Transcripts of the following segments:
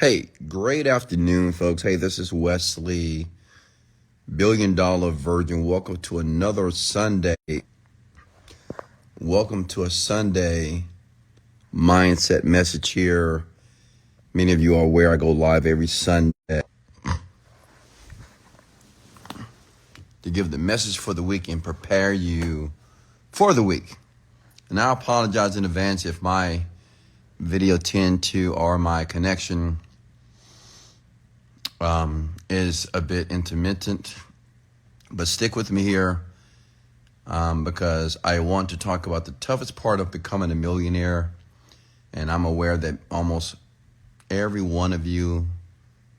Hey, great afternoon, folks. Hey, this is Wesley, Billion-Dollar Virgin. Welcome to another Sunday. Welcome to a Sunday mindset message here. Many of you are aware I go live every Sunday to give the message for the week and prepare you for the week. And I apologize in advance if my video or my connection is a bit intermittent, but stick with me here because I want to talk about the toughest part of becoming a millionaire. And I'm aware that almost every one of you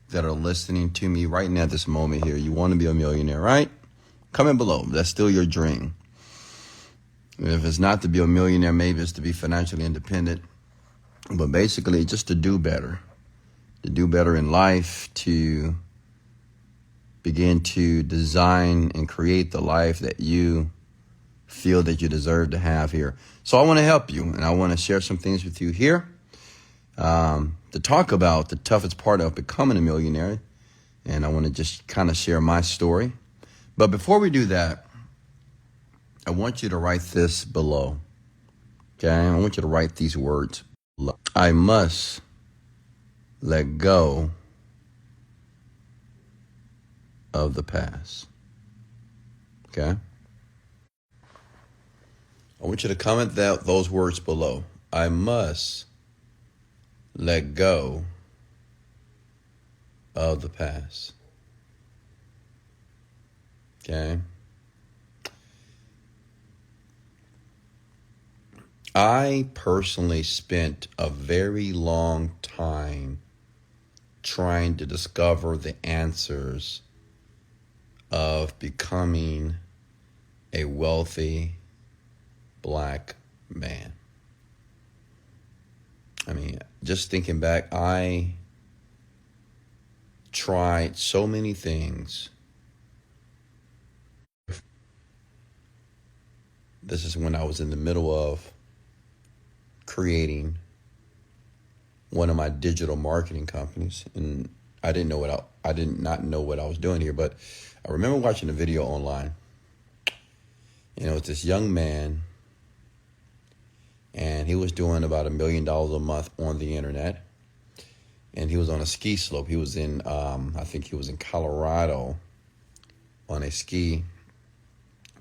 that are listening to me right now at this moment here, you want to be a millionaire, right? Comment below. That's still your dream. If it's not to be a millionaire, maybe it's to be financially independent. But basically, just to do better in life, to begin to design and create the life that you feel that you deserve to have here. So I want to help you, and I want to share some things with you here to talk about the toughest part of becoming a millionaire. And I want to just kind of share my story. But before we do that, I want you to write this below. Okay, I want you to write these words. I must let go of the past. Okay? I want you to comment those words below. I must let go of the past. Okay? I personally spent a very long time trying to discover the answers of becoming a wealthy black man. I mean, just thinking back, I tried so many things. This is when I was in the middle of creating one of my digital marketing companies, and I did not know what I was doing here, but I remember watching a video online, and it was this young man, and he was doing about $1 million a month on the internet, and he was on a ski slope. He was in, I think he was in Colorado on a ski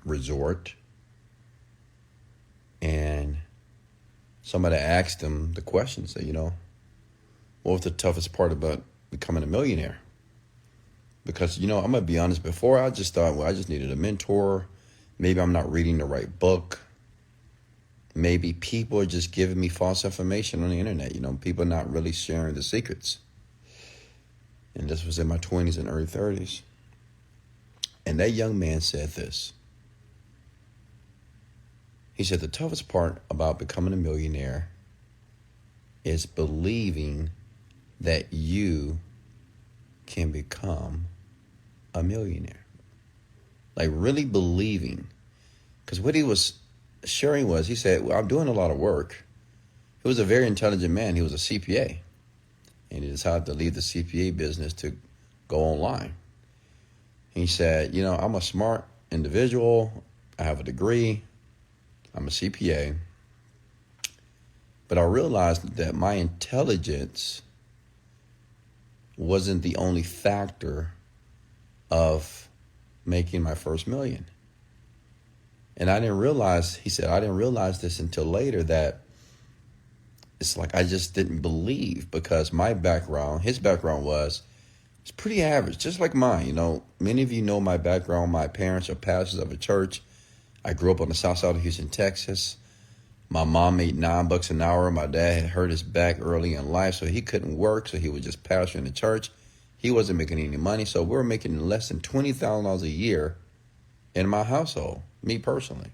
resort, and somebody asked him the question, said, what was the toughest part about becoming a millionaire? Because, I'm going to be honest, before I just thought, I just needed a mentor. Maybe I'm not reading the right book. Maybe people are just giving me false information on the internet. People are not really sharing the secrets. And this was in my 20s and early 30s. And that young man said this. He said, the toughest part about becoming a millionaire is believing that you can become a millionaire. Like really believing. Because what he was sharing was, he said, well, I'm doing a lot of work. He was a very intelligent man. He was a CPA. And he decided to leave the CPA business to go online. He said, I'm a smart individual. I have a degree. I'm a CPA, but I realized that my intelligence wasn't the only factor of making my first million. And I didn't realize, he said, I didn't realize this until later, that it's like I just didn't believe, because my background, his background it's pretty average, just like mine. Many of you know my background. My parents are pastors of a church. I grew up on the south side of Houston, Texas. My mom made $9 an hour. My dad had hurt his back early in life, so he couldn't work, so he was just pastoring the church. He wasn't making any money, so we were making less than $20,000 a year in my household, me personally.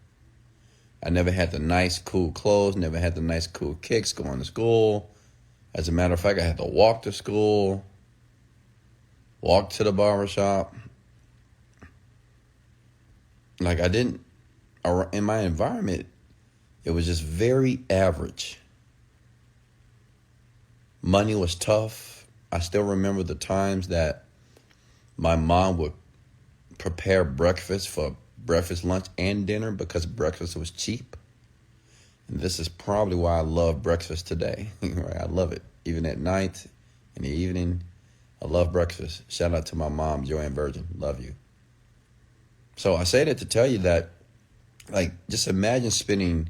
I never had the nice, cool clothes, never had the nice, cool kicks going to school. As a matter of fact, I had to walk to school, walk to the barbershop. Like in my environment, it was just very average. Money was tough. I still remember the times that my mom would prepare breakfast for breakfast, lunch, and dinner because breakfast was cheap. And this is probably why I love breakfast today. Right? I love it. Even at night, in the evening, I love breakfast. Shout out to my mom, Wesley Virgin. Love you. So I say that to tell you that, like, just imagine spending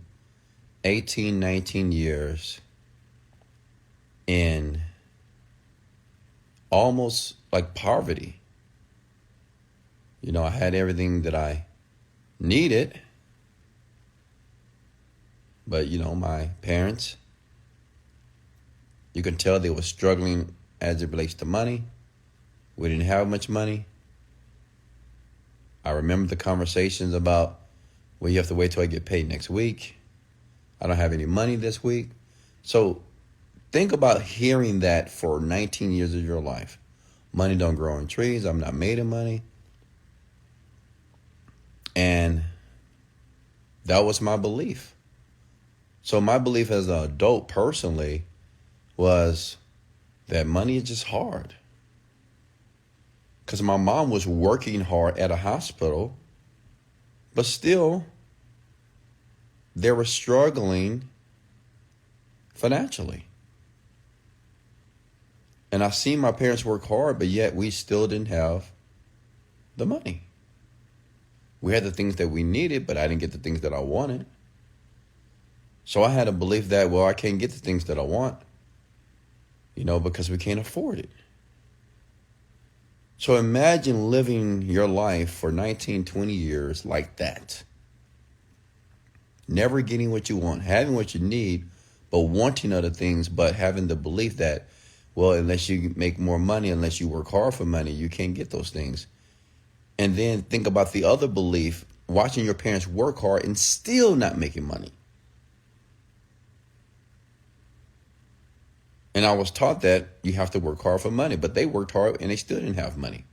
18, 19 years in almost like poverty. You know, I had everything that I needed, but, you know, my parents, you can tell they were struggling as it relates to money. We didn't have much money. I remember the conversations about, well, you have to wait till I get paid next week. I don't have any money this week. So think about hearing that for 19 years of your life. Money don't grow on trees. I'm not made of money. And that was my belief. So my belief as an adult personally was that money is just hard. Because my mom was working hard at a hospital, but still they were struggling financially. And I've seen my parents work hard, but yet we still didn't have the money. We had the things that we needed, but I didn't get the things that I wanted. So I had a belief that, well, I can't get the things that I want, you know, because we can't afford it. So imagine living your life for 19, 20 years like that. Never getting what you want, having what you need, but wanting other things, but having the belief that, well, unless you make more money, unless you work hard for money, you can't get those things. And then think about the other belief, watching your parents work hard and still not making money. And I was taught that you have to work hard for money, but they worked hard and they still didn't have money.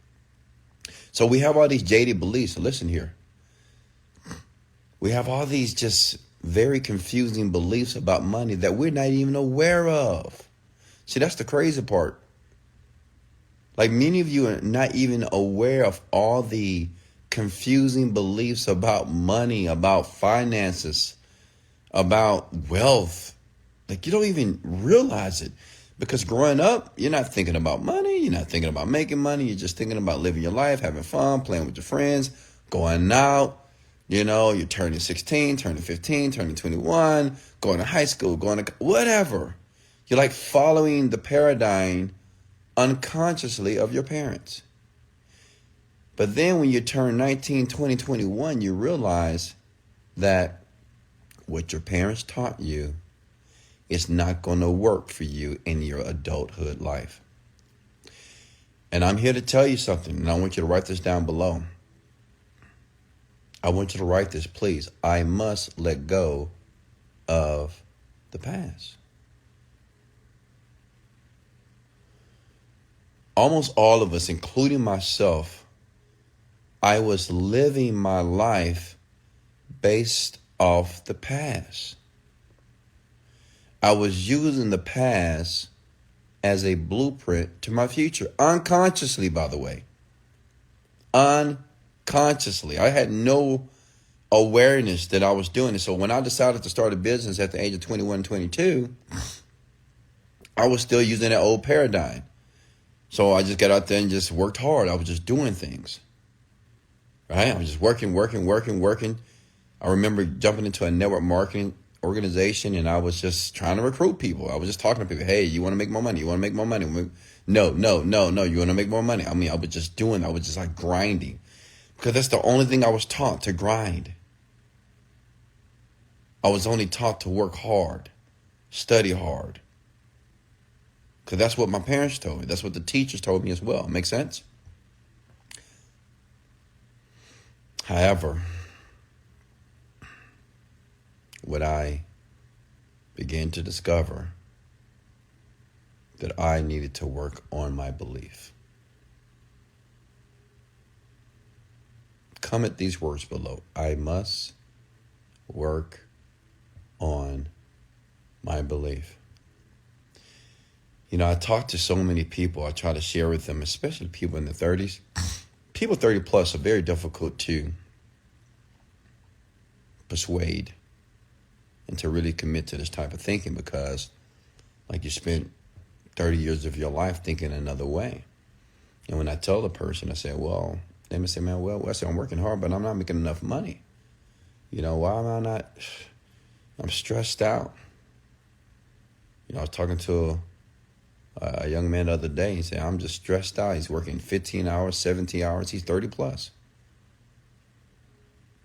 So we have all these jaded beliefs. So listen here. We have all these just very confusing beliefs about money that we're not even aware of. See, that's the crazy part. Like, many of you are not even aware of all the confusing beliefs about money, about finances, about wealth. Like, you don't even realize it. Because growing up, you're not thinking about money. You're not thinking about making money. You're just thinking about living your life, having fun, playing with your friends, going out. You know, you're turning 16, turning 15, turning 21, going to high school, going to whatever. You're like following the paradigm unconsciously of your parents. But then when you turn 19, 20, 21, you realize that what your parents taught you is not going to work for you in your adulthood life. And I'm here to tell you something, and I want you to write this down below. I want you to write this, please. I must let go of the past. Almost all of us, including myself, I was living my life based off the past. I was using the past as a blueprint to my future. Unconsciously, by the way. Unconsciously. I had no awareness that I was doing it. So when I decided to start a business at the age of 21, 22, I was still using that old paradigm. So I just got out there and just worked hard. I was just doing things. Right? I was just working. I remember jumping into a network marketing organization, and I was just trying to recruit people. I was just talking to people. Hey, you want to make more money? You want to make more money? No. You want to make more money? I mean, I was just like grinding, because that's the only thing I was taught, to grind. I was only taught to work hard, study hard, because that's what my parents told me. That's what the teachers told me as well. Make sense? However, what I began to discover, that I needed to work on my belief. Comment these words below. I must work on my belief. I talk to so many people. I try to share with them, especially people in their 30s. People 30 plus are very difficult to persuade and to really commit to this type of thinking because, like, you spent 30 years of your life thinking another way. And when I tell the person, I say, well, they may say, man, well, Wesley, I'm working hard, but I'm not making enough money. Why am I not? I'm stressed out. I was talking to a young man the other day. He said, I'm just stressed out. He's working 15 hours, 17 hours. He's 30 plus.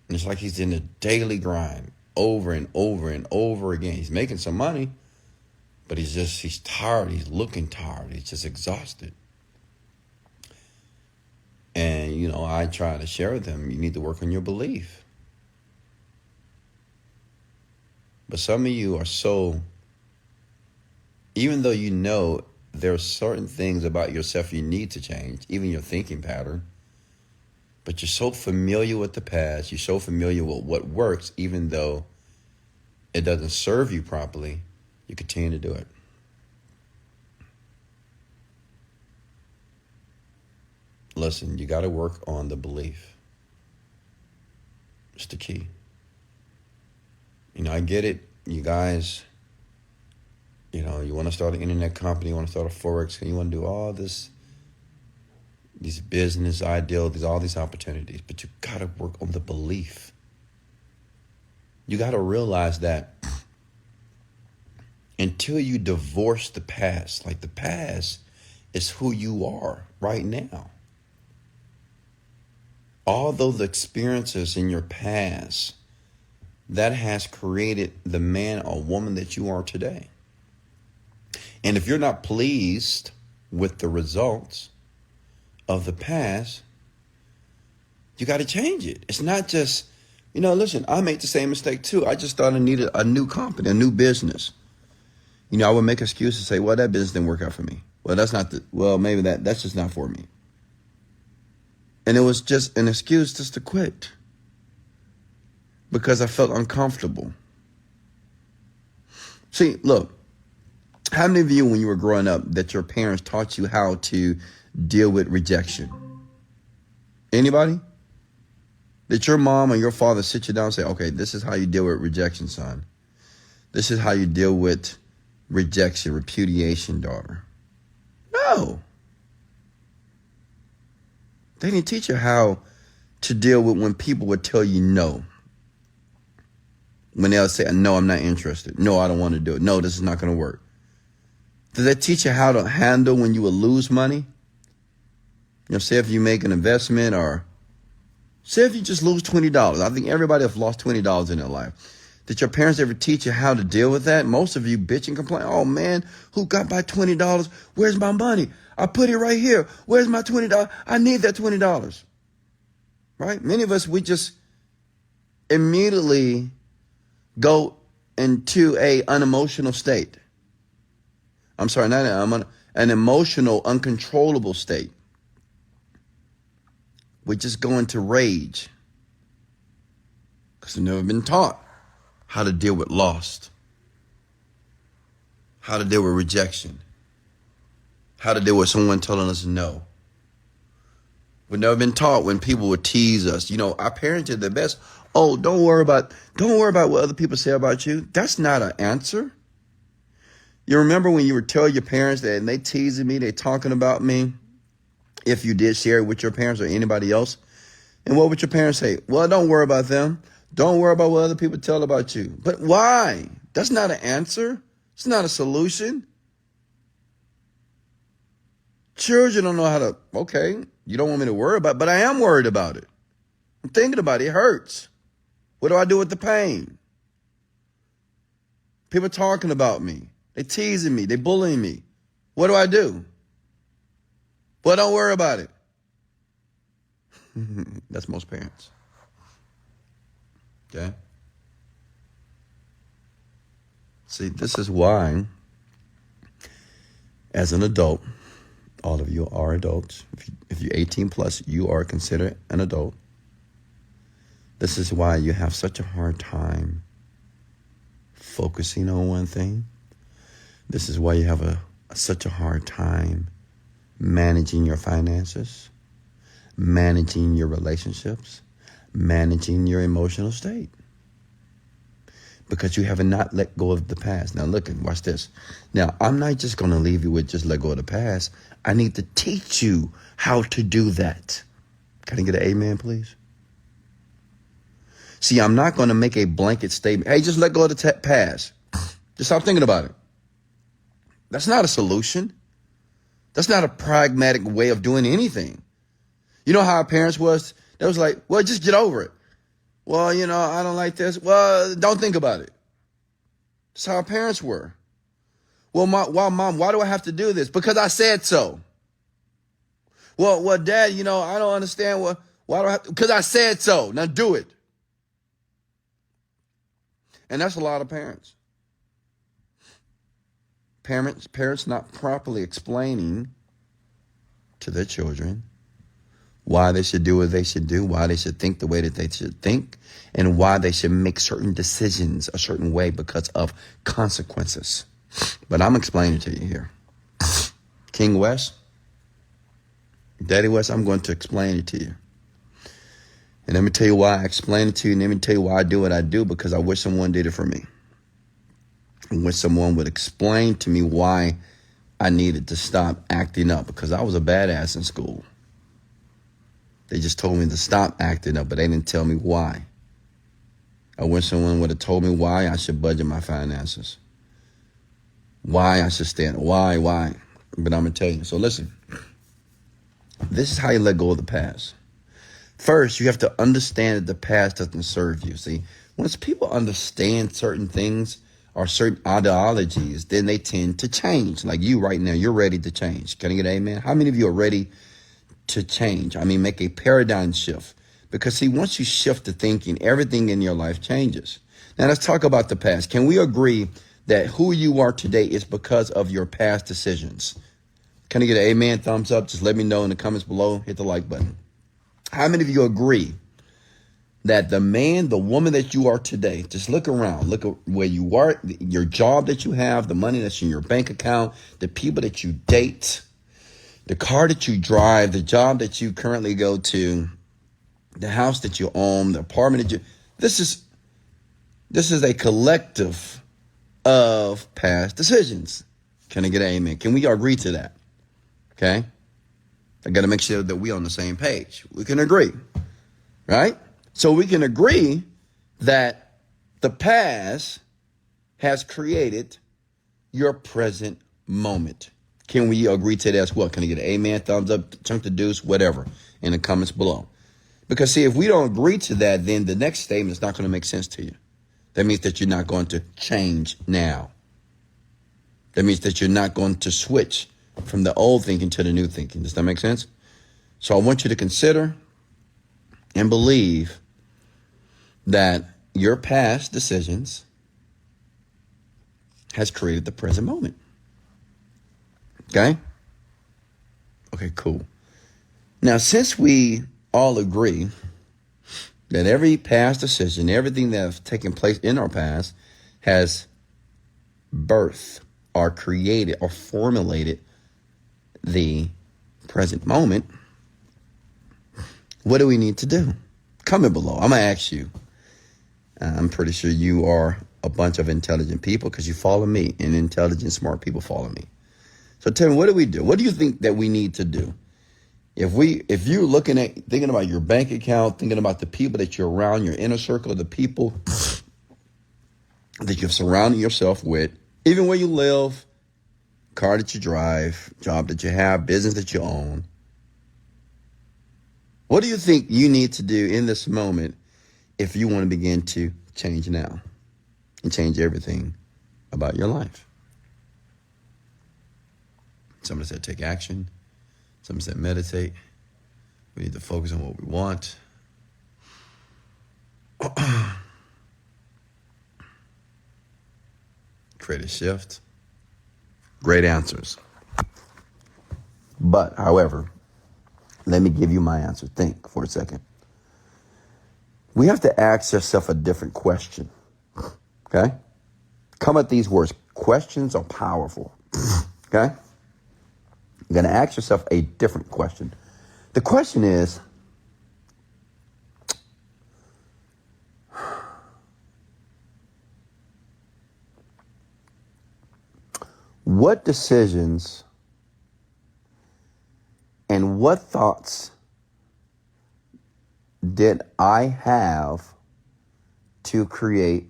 And it's like he's in a daily grind over and over and over again. He's making some money, but he's tired. He's looking tired. He's just exhausted. And, I try to share with them, you need to work on your belief. But some of you are so, even though there are certain things about yourself you need to change, even your thinking pattern, but you're so familiar with the past, you're so familiar with what works, even though it doesn't serve you properly, you continue to do it. Listen, you got to work on the belief. It's the key. I get it. You guys, you want to start an internet company, you want to start a Forex, and you want to do all this, these business ideals, all these opportunities, but you got to work on the belief. You got to realize that until you divorce the past, like the past is who you are right now. All those experiences in your past, that has created the man or woman that you are today. And if you're not pleased with the results of the past, you got to change it. It's not just, listen, I made the same mistake too. I just thought I needed a new company, a new business. I would make excuses and say, well, that business didn't work out for me. Well, maybe that's just not for me. And it was just an excuse just to quit because I felt uncomfortable. See, look, how many of you, when you were growing up, that your parents taught you how to deal with rejection? Anybody? Did your mom or your father sit you down and say, okay, this is how you deal with rejection, son. This is how you deal with rejection, repudiation, daughter? No. They didn't teach you how to deal with when people would tell you no. When they'll say, no, I'm not interested. No, I don't want to do it. No, this is not going to work. Did they teach you how to handle when you would lose money? Say if you make an investment, or say if you just lose $20. I think everybody has lost $20 in their life. Did your parents ever teach you how to deal with that? Most of you bitch and complain, oh man, who got my $20? Where's my money? I put it right here. Where's my $20? I need that $20. Right? Many of us, we just immediately go into an unemotional state. I'm sorry, not an emotional, uncontrollable state. We just go into rage because we've never been taught how to deal with loss, how to deal with rejection, how to deal with someone telling us no. We've never been taught when people would tease us. Our parents did their best. Oh, don't worry about what other people say about you. That's not an answer. You remember when you would tell your parents that, and they teasing me, they talking about me, if you did share it with your parents or anybody else? And what would your parents say? Well, don't worry about them. Don't worry about what other people tell about you. But why? That's not an answer. It's not a solution. Children don't know how to, okay, you don't want me to worry about it, but I am worried about it. I'm thinking about it. It hurts. What do I do with the pain? People talking about me. They teasing me. They bullying me. What do I do? Well, don't worry about it. That's most parents. Okay? See, this is why, as an adult, all of you are adults. If you're 18 plus, you are considered an adult. This is why you have such a hard time focusing on one thing. This is why you have a such a hard time managing your finances, managing your relationships, managing your emotional state. Because you have not let go of the past. Now look, watch this. Now, I'm not just going to leave you with just let go of the past. I need to teach you how to do that. Can I get an amen, please? See, I'm not going to make a blanket statement. Hey, just let go of the past. Just stop thinking about it. That's not a solution. That's not a pragmatic way of doing anything. You know how our parents was? They was like, well, just get over it. Well, I don't like this. Well, don't think about it. That's how our parents were. Well, mom, why do I have to do this? Because I said so. Well, dad, I don't understand. Why do I have to? Because I said so. Now do it. And that's a lot of parents. Parents not properly explaining to their children why they should do what they should do, why they should think the way that they should think, and why they should make certain decisions a certain way because of consequences. But I'm explaining to you here. King West, Daddy West, I'm going to explain it to you. And let me tell you why I explain it to you, and let me tell you why I do what I do, because I wish someone did it for me. I wish someone would explain to me why I needed to stop acting up, because I was a badass in school. They just told me to stop acting up, but they didn't tell me why. I wish someone would have told me why I should budget my finances. Why I should stand. Why? But I'm going to tell you. So listen, this is how you let go of the past. First, you have to understand that the past doesn't serve you. See, once people understand certain things or certain ideologies, then they tend to change. Like you right now, you're ready to change. Can I get an amen? How many of you are ready to change? I mean, make a paradigm shift. Because see, once you shift the thinking, everything in your life changes. Now let's talk about the past. Can we agree that who you are today is because of your past decisions? Can I get an amen, thumbs up? Just let me know in the comments below. Hit the like button. How many of you agree that the man, the woman that you are today, just look around, look at where you are, your job that you have, the money that's in your bank account, the people that you date, the car that you drive, the job that you currently go to, the house that you own, the apartment that this is a collective of past decisions. Can I get an amen? Can we agree to that? Okay. I got to make sure that we're on the same page. We can agree, right? So we can agree that the past has created your present moment. Can we agree to that as well? Can I get an amen, thumbs up, chunk the deuce, whatever, in the comments below? Because see, if we don't agree to that, then the next statement is not going to make sense to you. That means that you're not going to change now. That means that you're not going to switch from the old thinking to the new thinking. Does that make sense? So I want you to consider and believe that your past decisions has created the present moment. Okay? Okay, cool. Now, since we all agree that every past decision, everything that has taken place in our past has birthed or created or formulated the present moment, what do we need to do? Comment below. I'm going to ask you. I'm pretty sure you are a bunch of intelligent people because you follow me, and intelligent, smart people follow me. So tell me, what do we do? What do you think that we need to do? If you're thinking about your bank account, thinking about the people that you're around, your inner circle of the people that you're surrounding yourself with, even where you live, car that you drive, job that you have, business that you own, what do you think you need to do in this moment if you want to begin to change now and change everything about your life? Somebody said take action. Somebody said meditate. We need to focus on what we want. Create a shift. Great answers. But, however, let me give you my answer. Think for a second. We have to ask yourself a different question. Okay? Come at these words. Questions are powerful. Okay? You're going to ask yourself a different question. The question is, what decisions and what thoughts did I have to create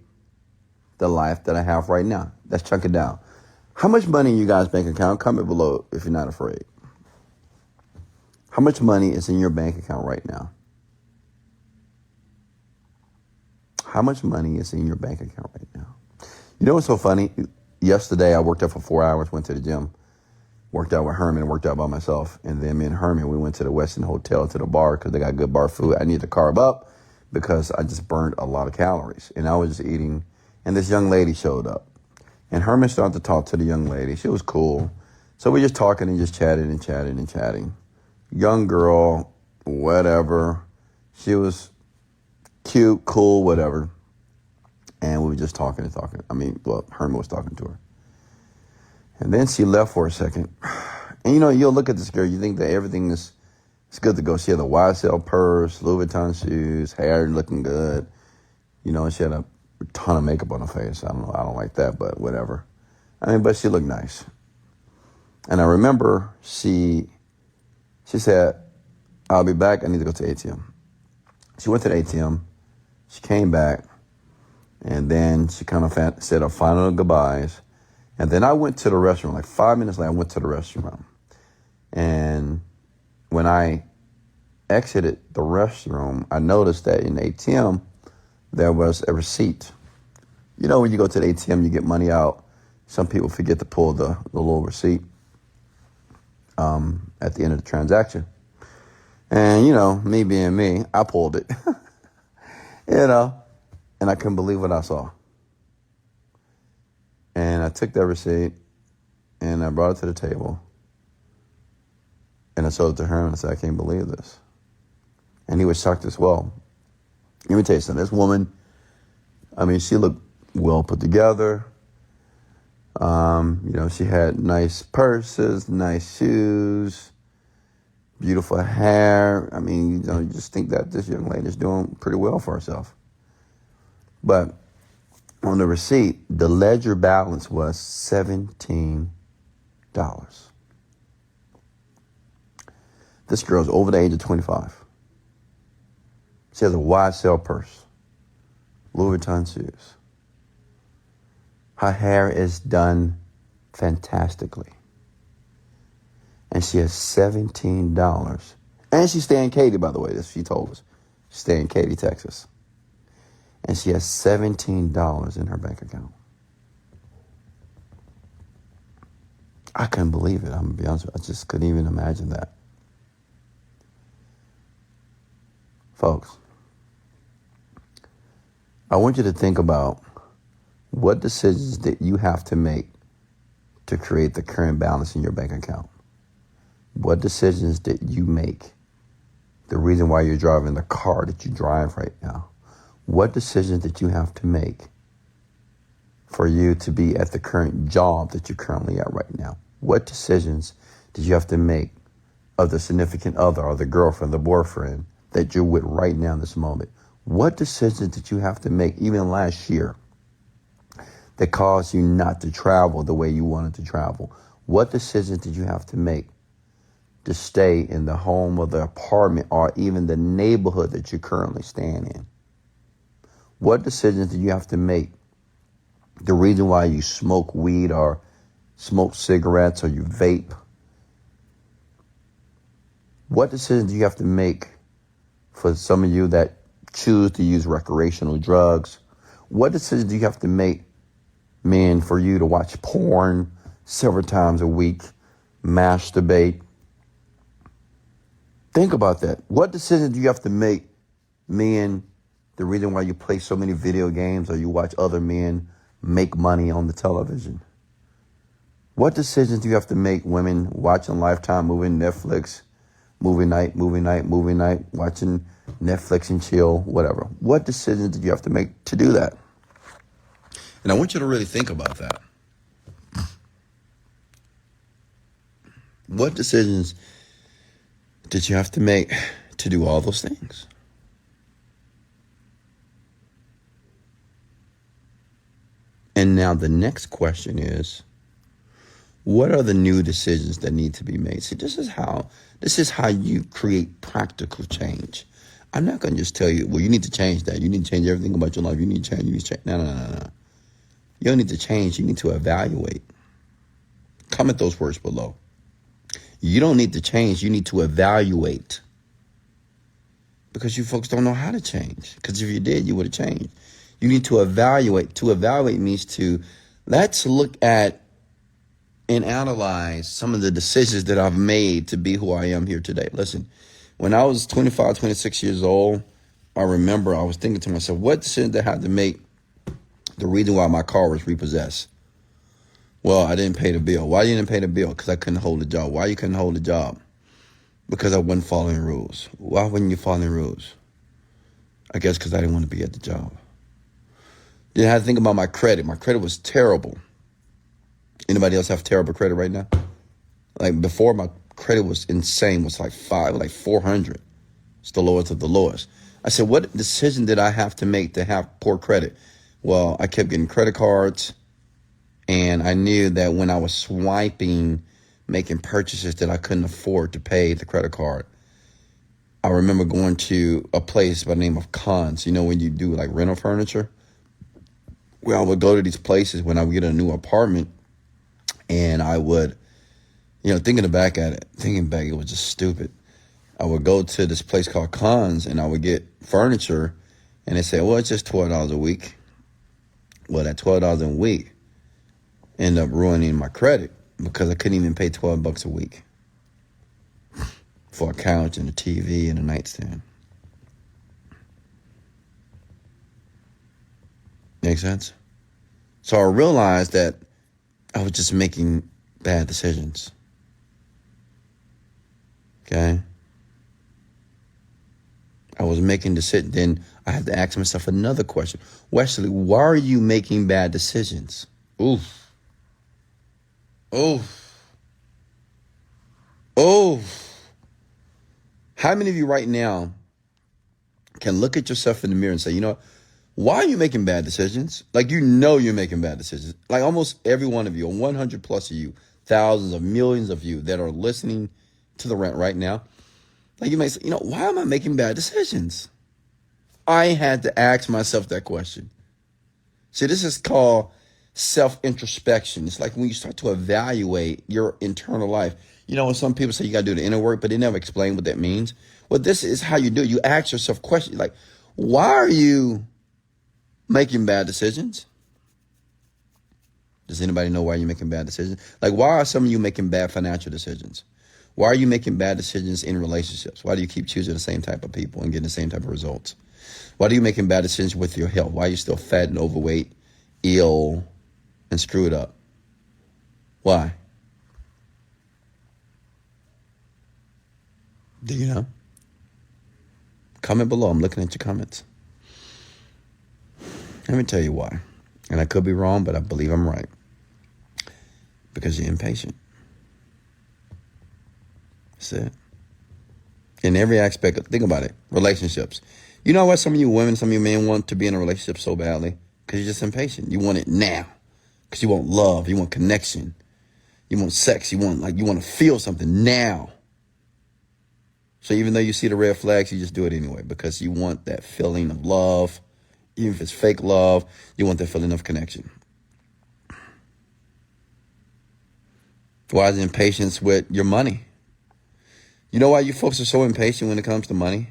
the life that I have right now? Let's chunk it down. How much money in you guys' bank account? Comment below if you're not afraid. How much money is in your bank account right now? How much money is in your bank account right now? You know what's so funny? Yesterday I worked out for 4 hours, went to the gym, worked out with Herman, worked out by myself. And then me and Herman, we went to the Westin Hotel to the bar because they got good bar food. I needed to carb up because I just burned a lot of calories. And I was just eating. And this young lady showed up. And Herman started to talk to the young lady. She was cool. So we just talking and just chatting and chatting and chatting. Young girl, whatever. She was cute, cool, whatever. And we were just talking and talking. Herman was talking to her. And then she left for a second. And you'll look at this girl, you think that everything is it's good to go. She had a YSL purse, Louis Vuitton shoes, hair looking good. She had a ton of makeup on her face. I don't like that, but whatever. But she looked nice. And I remember she said, I'll be back. I need to go to ATM. She went to the ATM. She came back. And then she kind of said her final goodbyes. And then I went to the restroom. Like 5 minutes later, I went to the restroom. And when I exited the restroom, I noticed that in the ATM, there was a receipt. When you go to the ATM, you get money out. Some people forget to pull the little receipt at the end of the transaction. And, me being me, I pulled it. And I couldn't believe what I saw. And I took that receipt and I brought it to the table. And I showed it to her and I said, I can't believe this. And he was shocked as well. Let me tell you something. This woman, she looked well put together. She had nice purses, nice shoes, beautiful hair. You just think that this young lady is doing pretty well for herself. But on the receipt, the ledger balance was $17. This girl's over the age of 25. She has a YSL purse, Louis Vuitton shoes. Her hair is done fantastically. And she has $17. And she's staying in Katy, by the way, this she told us. She's staying in Katy, Texas. And she has $17 in her bank account. I couldn't believe it. I'm going to be honest with you. I just couldn't even imagine that. Folks, I want you to think about what decisions that you have to make to create the current balance in your bank account. What decisions did you make? The reason why you're driving the car that you drive right now. What decisions did you have to make for you to be at the current job that you're currently at right now? What decisions did you have to make of the significant other or the girlfriend, the boyfriend that you're with right now in this moment? What decisions did you have to make even last year that caused you not to travel the way you wanted to travel? What decisions did you have to make to stay in the home or the apartment or even the neighborhood that you're currently staying in? What decisions did you have to make? The reason why you smoke weed or smoke cigarettes or you vape. What decisions do you have to make for some of you that choose to use recreational drugs? What decisions do you have to make, men, for you to watch porn several times a week, masturbate? Think about that. What decisions do you have to make, men? The reason why you play so many video games or you watch other men make money on the television. What decisions do you have to make, women, watching Lifetime movie, Netflix, movie night, watching Netflix and chill, whatever. What decisions did you have to make to do that? And I want you to really think about that. What decisions did you have to make to do all those things? And now the next question is, what are the new decisions that need to be made? See, this is how you create practical change. I'm not going to just tell you, well, you need to change that. You need to change everything about your life. You need to change. You need to change. No. You don't need to change. You need to evaluate. Comment those words below. You don't need to change. You need to evaluate. Because you folks don't know how to change. Because if you did, you would have changed. You need to evaluate. To evaluate means let's look at and analyze some of the decisions that I've made to be who I am here today. Listen, when I was 25, 26 years old, I remember I was thinking to myself, what decision did I have to make the reason why my car was repossessed? Well, I didn't pay the bill. Why didn't I pay the bill? Because I couldn't hold the job. Why you couldn't hold the job? Because I wasn't following rules. Why wasn't you following rules? I guess because I didn't want to be at the job. Then I had to think about my credit. My credit was terrible. Anybody else have terrible credit right now? Like before, my credit was insane. It was like 400. It's the lowest of the lowest. I said, what decision did I have to make to have poor credit? Well, I kept getting credit cards, and I knew that when I was swiping, making purchases that I couldn't afford to pay the credit card. I remember going to a place by the name of Cons. You know, when you do like rental furniture? Well, I would go to these places when I would get a new apartment, and I would, thinking back, it was just stupid. I would go to this place called Cons, and I would get furniture, and they say, well, it's just $12 a week. Well, that $12 a week ended up ruining my credit because I couldn't even pay $12 a week for a couch and a TV and a nightstand. Make sense? So I realized that I was just making bad decisions. Okay? I was making decisions. Then I had to ask myself another question. Wesley, why are you making bad decisions? Oof. How many of you right now can look at yourself in the mirror and say, you know what? Why are you making bad decisions? Like, you're making bad decisions. Like almost every one of you, 100 plus of you, thousands of millions of you that are listening to the rant right now. Like you may say, why am I making bad decisions? I had to ask myself that question. See, this is called self-introspection. It's like when you start to evaluate your internal life. When some people say you got to do the inner work, but they never explain what that means. Well, this is how you do it. You ask yourself questions like, why are you making bad decisions? Does anybody know why you're making bad decisions? Like, why are some of you making bad financial decisions? Why are you making bad decisions in relationships? Why do you keep choosing the same type of people and getting the same type of results? Why are you making bad decisions with your health? Why are you still fat and overweight, ill, and screwed up? Why? Do you know? Comment below. I'm looking at your comments. Let me tell you why. And I could be wrong, but I believe I'm right. Because you're impatient. That's it. In every aspect, think about it. Relationships. You know what some of you women, some of you men want to be in a relationship so badly? Because you're just impatient. You want it now. Because you want love. You want connection. You want sex. You want to feel something now. So even though you see the red flags, you just do it anyway. Because you want that feeling of love. Even if it's fake love, you want that feeling of connection. Why is impatience with your money? You know why you folks are so impatient when it comes to money?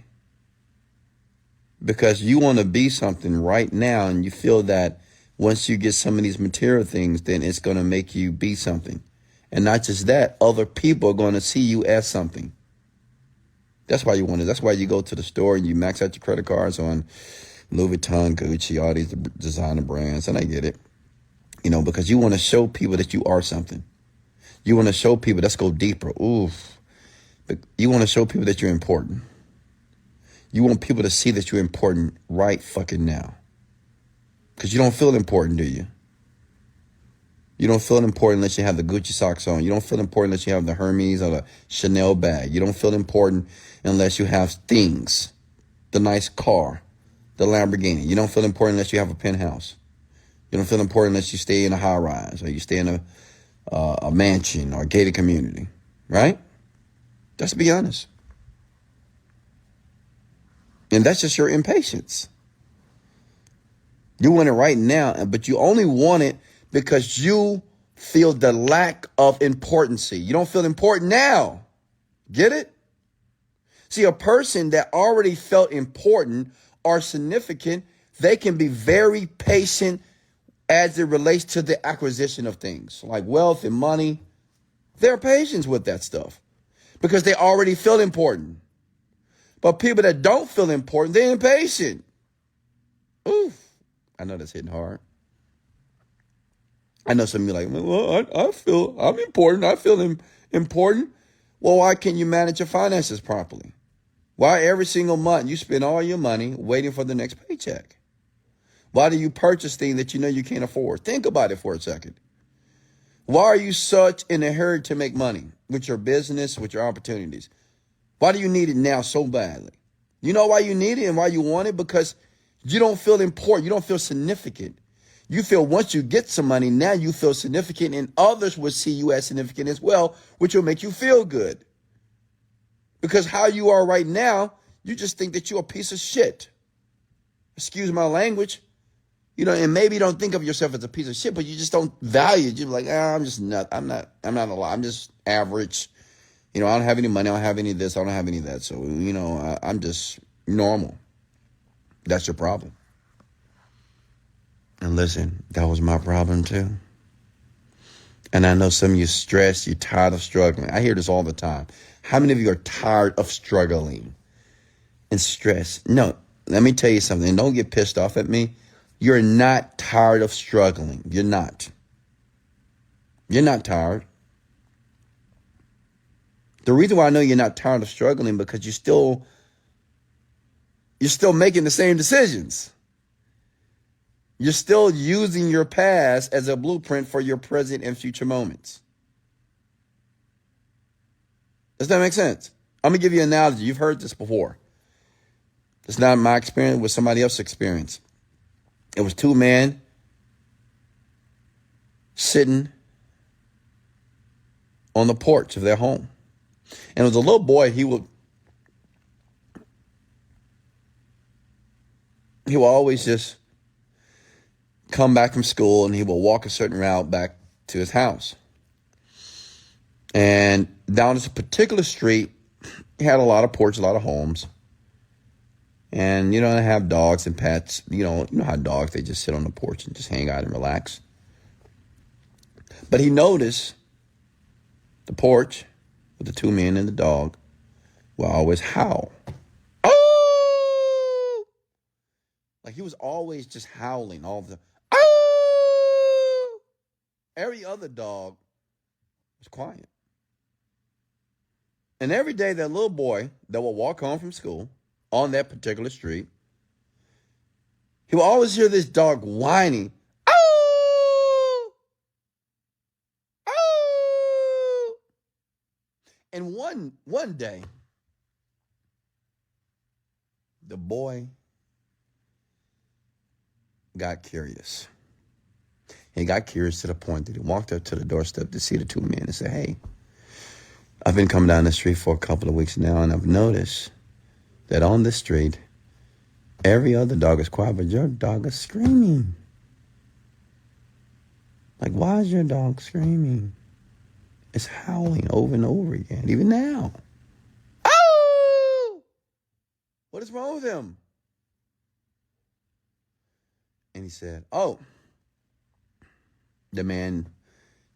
Because you want to be something right now, and you feel that once you get some of these material things, then it's going to make you be something. And not just that, other people are going to see you as something. That's why you want it. That's why you go to the store and you max out your credit cards on Louis Vuitton, Gucci, all these designer brands. And I get it. Because you want to show people that you are something. You want to show people, let's go deeper. Oof. But you want to show people that you're important. You want people to see that you're important right fucking now. Because you don't feel important, do you? You don't feel important unless you have the Gucci socks on. You don't feel important unless you have the Hermes or the Chanel bag. You don't feel important unless you have things, the nice car, the Lamborghini. You don't feel important unless you have a penthouse. You don't feel important unless you stay in a high rise or you stay in a mansion or a gated community, right? Let's be honest. And that's just your impatience. You want it right now, but you only want it because you feel the lack of importance. You don't feel important now. Get it? See, a person that already felt important or significant, they can be very patient as it relates to the acquisition of things like wealth and money. They're patient with that stuff because they already feel important. But people that don't feel important, they're impatient. Oof. I know that's hitting hard. I know some of you are like, well, I feel I'm important. I feel important. Well, why can't you manage your finances properly? Why every single month you spend all your money waiting for the next paycheck? Why do you purchase things that you know you can't afford? Think about it for a second. Why are you such in a hurry to make money with your business, with your opportunities? Why do you need it now so badly? You know why you need it and why you want it? Because you don't feel important. You don't feel significant. You feel once you get some money, now you feel significant and others will see you as significant as well, which will make you feel good. Because how you are right now, you just think that you're a piece of shit. Excuse my language. You know, and maybe you don't think of yourself as a piece of shit, but you just don't value it. You're like, I'm not a lot. I'm just average. You know, I don't have any money. I don't have any of this. I don't have any of that. So, you know, I'm just normal. That's your problem. And listen, that was my problem too. And I know some of you stressed, you're tired of struggling. I hear this all the time. How many of you are tired of struggling and stressed? No, let me tell you something. And don't get pissed off at me. You're not tired of struggling. You're not. You're not tired. The reason why I know you're not tired of struggling because you're still making the same decisions. You're still using your past as a blueprint for your present and future moments. Does that make sense? I'm going to give you an analogy. You've heard this before. It's not my experience, it was somebody else's experience. It was two men sitting on the porch of their home. And it was a little boy, he would always just come back from school and he will walk a certain route back to his house. And down this particular street, he had a lot of porches, a lot of homes. And, you know, they have dogs and pets. You know how dogs, they just sit on the porch and just hang out and relax. But he noticed the porch with the two men and the dog will always howl. Oh! Like he was always just howling all the oh! Every other dog was quiet. And every day that little boy that would walk home from school on that particular street, he would always hear this dog whining. Oh! Oh! And one day, the boy got curious. He got curious to the point that he walked up to the doorstep to see the two men and said, hey, I've been coming down the street for a couple of weeks now, and I've noticed that on this street, every other dog is quiet, but your dog is screaming. Like, why is your dog screaming? It's howling over and over again, even now. Oh! What is wrong with him? And he said, oh. The man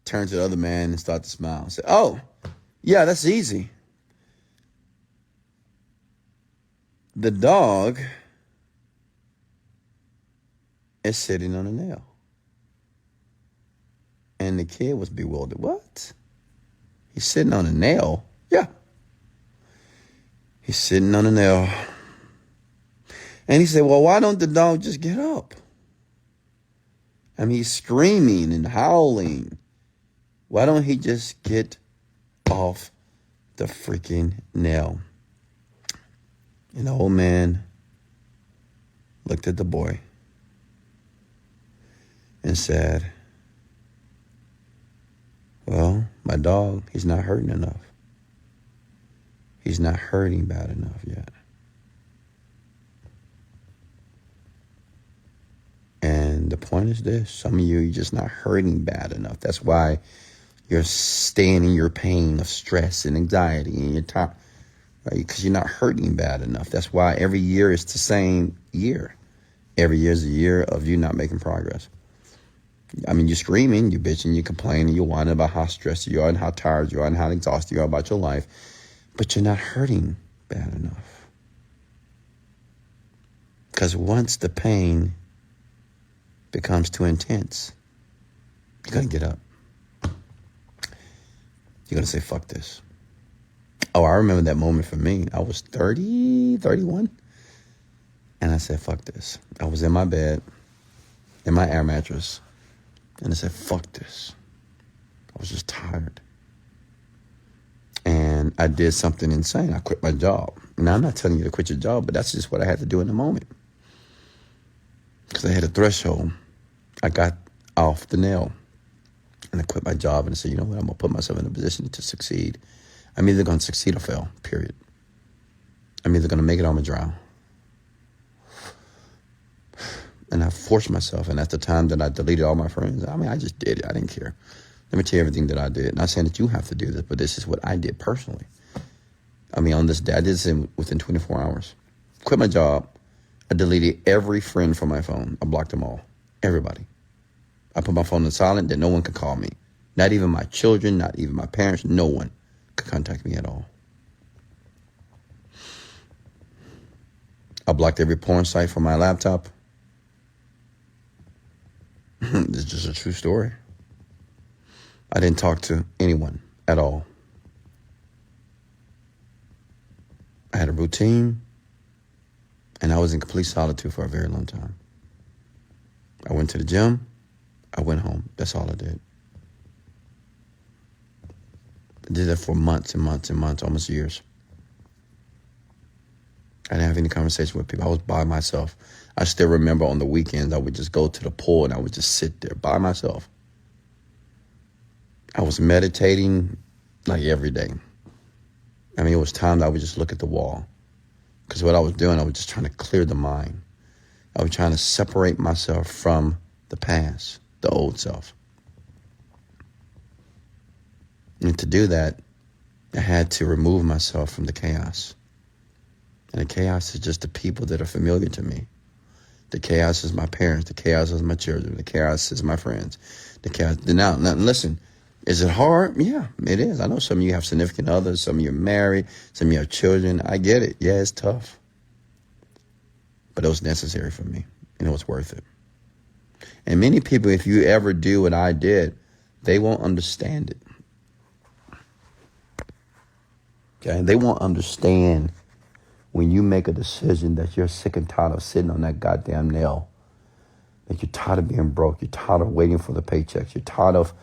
turned to the other man and started to smile and said, oh, yeah, that's easy. The dog is sitting on a nail. And the kid was bewildered. What? He's sitting on a nail? Yeah. He's sitting on a nail. And he said, well, why don't the dog just get up I mean, he's screaming and howling. Why don't he just get off the freaking nail? And the old man looked at the boy and said, well, my dog, he's not hurting enough. He's not hurting bad enough yet. And the point is this: some of you're just not hurting bad enough. That's why you're staying in your pain of stress and anxiety and your top, right? Because you're not hurting bad enough. That's why every year is the same year. Every year is a year of you not making progress. I mean, you're screaming, you're bitching, you're complaining, you're whining about how stressed you are and how tired you are and how exhausted you are about your life, but you're not hurting bad enough. Because once the pain becomes too intense, you're going to get up. You're going to say, fuck this. Oh, I remember that moment for me. I was 31. And I said, fuck this. I was in my bed, in my air mattress. And I said, fuck this. I was just tired. And I did something insane. I quit my job. Now, I'm not telling you to quit your job, but that's just what I had to do in the moment. Because I had a threshold. I got off the nail. And I quit my job and I said, you know what? I'm going to put myself in a position to succeed. I'm either going to succeed or fail, period. I'm either going to make it or I'm going to drown. And I forced myself. And that's the time that I deleted all my friends. I mean, I just did it. I didn't care. Let me tell you everything that I did. Not saying that you have to do this, but this is what I did personally. I mean, on this day, I did this within 24 hours. Quit my job. I deleted every friend from my phone. I blocked them all. Everybody. I put my phone on silent that no one could call me. Not even my children, not even my parents. No one could contact me at all. I blocked every porn site from my laptop. This is just a true story. I didn't talk to anyone at all. I had a routine, and I was in complete solitude for a very long time. I went to the gym. I went home. That's all I did. I did that for months and months and months, almost years. I didn't have any conversation with people. I was by myself. I still remember on the weekends, I would just go to the pool and I would just sit there by myself. I was meditating like every day. I mean, it was times I would just look at the wall. Because what I was doing, I was just trying to clear the mind. I was trying to separate myself from the past, the old self. And to do that, I had to remove myself from the chaos. And the chaos is just the people that are familiar to me. The chaos is my parents. The chaos is my children. The chaos is my friends. The chaos. Now listen, is it hard? Yeah, it is. I know some of you have significant others. Some of you are married. Some of you have children. I get it. Yeah, it's tough. But it was necessary for me. And it was worth it. And many people, if you ever do what I did, they won't understand it. Okay? They won't understand when you make a decision that you're sick and tired of sitting on that goddamn nail, that you're tired of being broke, you're tired of waiting for the paychecks, you're tired of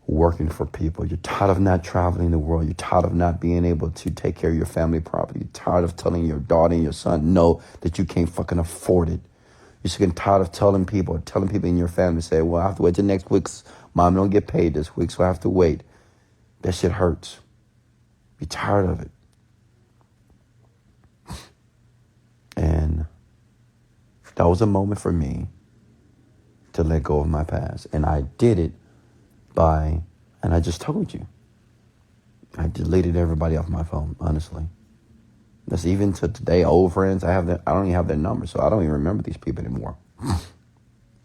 working for people, you're tired of not traveling the world, you're tired of not being able to take care of your family property, you're tired of telling your daughter and your son no, that you can't fucking afford it. You're sick and tired of telling people in your family, say, well, I have to wait till next week's mom don't get paid this week, so I have to wait. That shit hurts. You're tired of it. And that was a moment for me to let go of my past. And I did it and I just told you, I deleted everybody off my phone, honestly. That's even to today, old friends, I don't even have their numbers, so I don't even remember these people anymore.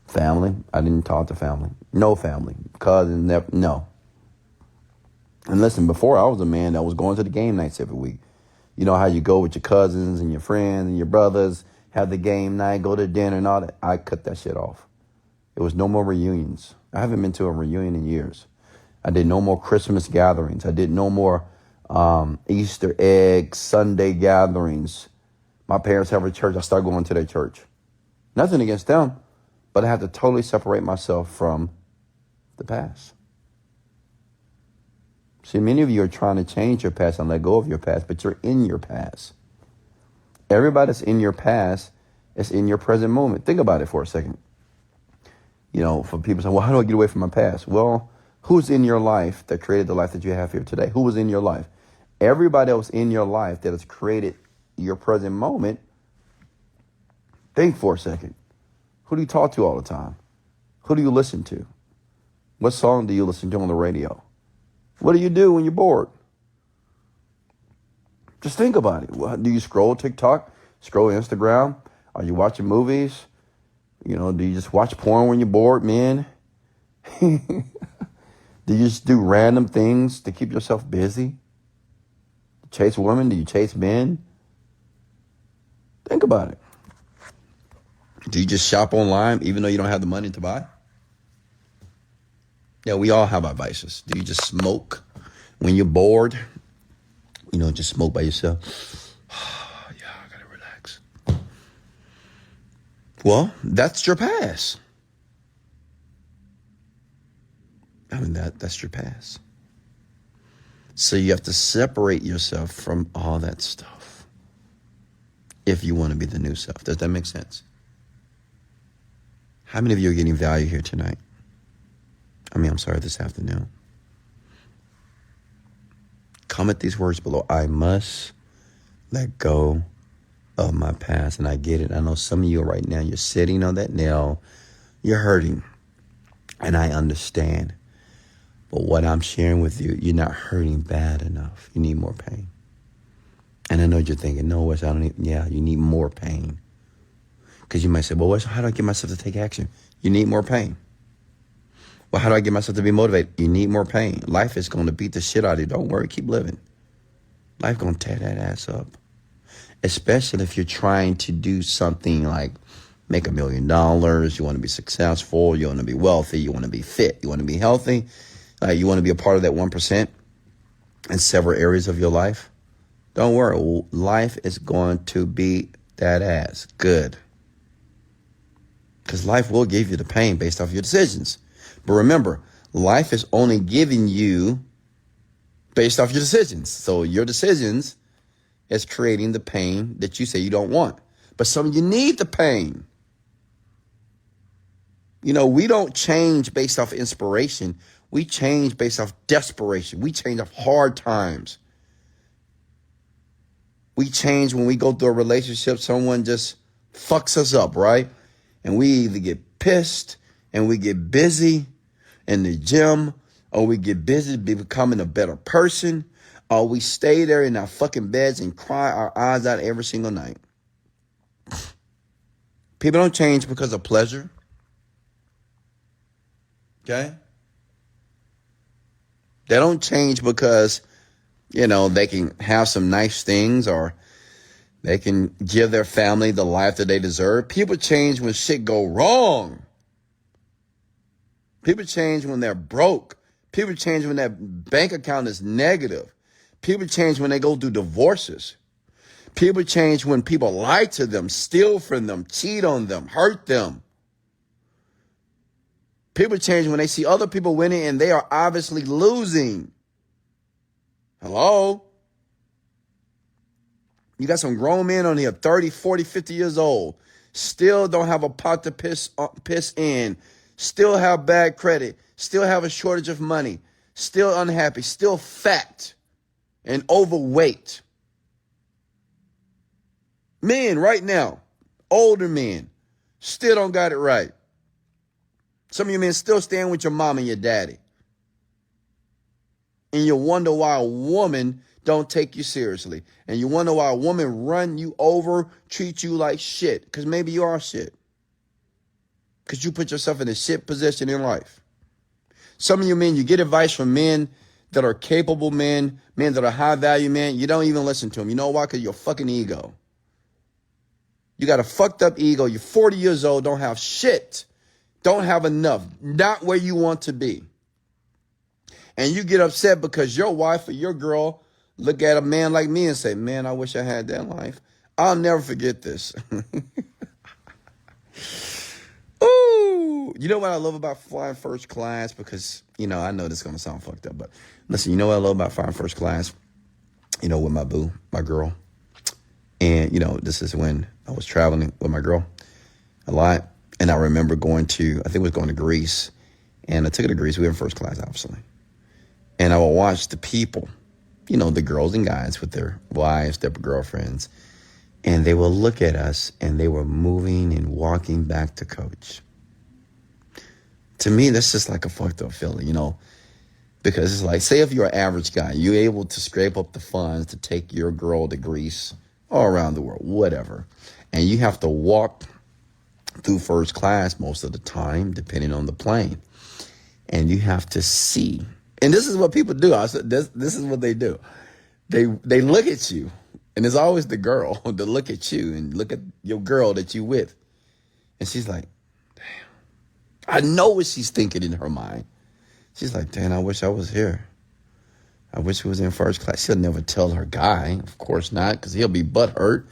Family, I didn't talk to family. No family. Cousins, no. And listen, before I was a man that was going to the game nights every week. You know how you go with your cousins and your friends and your brothers, have the game night, go to dinner and all that. I cut that shit off. It was no more reunions. I haven't been to a reunion in years. I did no more Christmas gatherings. I did no more Easter egg Sunday gatherings. My parents have a church. I started going to their church. Nothing against them, but I have to totally separate myself from the past. See, many of you are trying to change your past and let go of your past, but you're in your past. Everybody that's in your past is in your present moment. Think about it for a second. You know, for people say, well, how do I get away from my past? Well, who's in your life that created the life that you have here today? Who was in your life? Everybody else in your life that has created your present moment. Think for a second. Who do you talk to all the time? Who do you listen to? What song do you listen to on the radio? What do you do when you're bored? Just think about it. Do you scroll TikTok? Scroll Instagram? Are you watching movies? You know, do you just watch porn when you're bored, man? Do you just do random things to keep yourself busy? Chase women? Do you chase men? Think about it. Do you just shop online even though you don't have the money to buy? Yeah, we all have our vices. Do you just smoke when you're bored? You know, just smoke by yourself. Yeah, I gotta relax. Well, that's your past. I mean, that's your past. So you have to separate yourself from all that stuff if you want to be the new self. Does that make sense? How many of you are getting value here tonight? This afternoon. Comment these words below. I must let go of my past. And I get it. I know some of you right now, you're sitting on that nail. You're hurting. And I understand. But what I'm sharing with you, you're not hurting bad enough. You need more pain. And I know you're thinking, no, Wes, I don't need, yeah, you need more pain. Because you might say, well, Wes, how do I get myself to take action? You need more pain. Well, how do I get myself to be motivated? You need more pain. Life is going to beat the shit out of you. Don't worry, keep living. Life going to tear that ass up. Especially if you're trying to do something like make $1 million. You want to be successful. You want to be wealthy. You want to be fit. You want to be healthy. You want to be a part of that 1% in several areas of your life. Don't worry. Life is going to beat that ass good. Because life will give you the pain based off your decisions. But remember, life is only giving you based off your decisions. So your decisions is creating the pain that you say you don't want. But some of you need the pain. You know, we don't change based off inspiration. We change based off desperation. We change off hard times. We change when we go through a relationship, someone just fucks us up, right? And we either get pissed and we get busy in the gym, or we get busy becoming a better person, or we stay there in our fucking beds and cry our eyes out every single night. People don't change because of pleasure. Okay? They don't change because, you know, they can have some nice things or they can give their family the life that they deserve. People change when shit go wrong. People change when they're broke. People change when their bank account is negative. People change when they go through divorces. People change when people lie to them, steal from them, cheat on them, hurt them. People change when they see other people winning and they are obviously losing. Hello? You got some grown men on here, 30, 40, 50 years old, still don't have a pot to piss in, still have bad credit, still have a shortage of money, still unhappy, still fat and overweight. Men right now, older men, still don't got it right. Some of you men still staying with your mom and your daddy. And you wonder why a woman don't take you seriously. And you wonder why a woman run you over, treat you like shit. Because maybe you are shit. Because you put yourself in a shit position in life. Some of you men, you get advice from men that are capable men that are high value men. You don't even listen to them. You know why? Because you're a fucking ego. You got a fucked up ego. You're 40 years old, don't have shit. Don't have enough. Not where you want to be. And you get upset because your wife or your girl look at a man like me and say, man, I wish I had that life. I'll never forget this. Ooh. You know what I love about flying first class? Because, I know this is going to sound fucked up, but listen, you know what I love about flying first class? With my boo, my girl. And, this is when I was traveling with my girl a lot. And I remember I think it was going to Greece. And I took her to Greece. We were in first class, obviously. And I would watch the people, the girls and guys with their wives, their girlfriends. And they will look at us and they were moving and walking back to coach. To me, that's just like a fucked up feeling, because it's like, say if you're an average guy, you're able to scrape up the funds to take your girl to Greece or around the world, whatever. And you have to walk through first class most of the time, depending on the plane. And you have to see. And this is what people do. This is what they do. They look at you. And it's always the girl to look at you and look at your girl that you with. And she's like, damn. I know what she's thinking in her mind. She's like, damn, I wish I was here. I wish he was in first class. She'll never tell her guy. Of course not, because he'll be butthurt.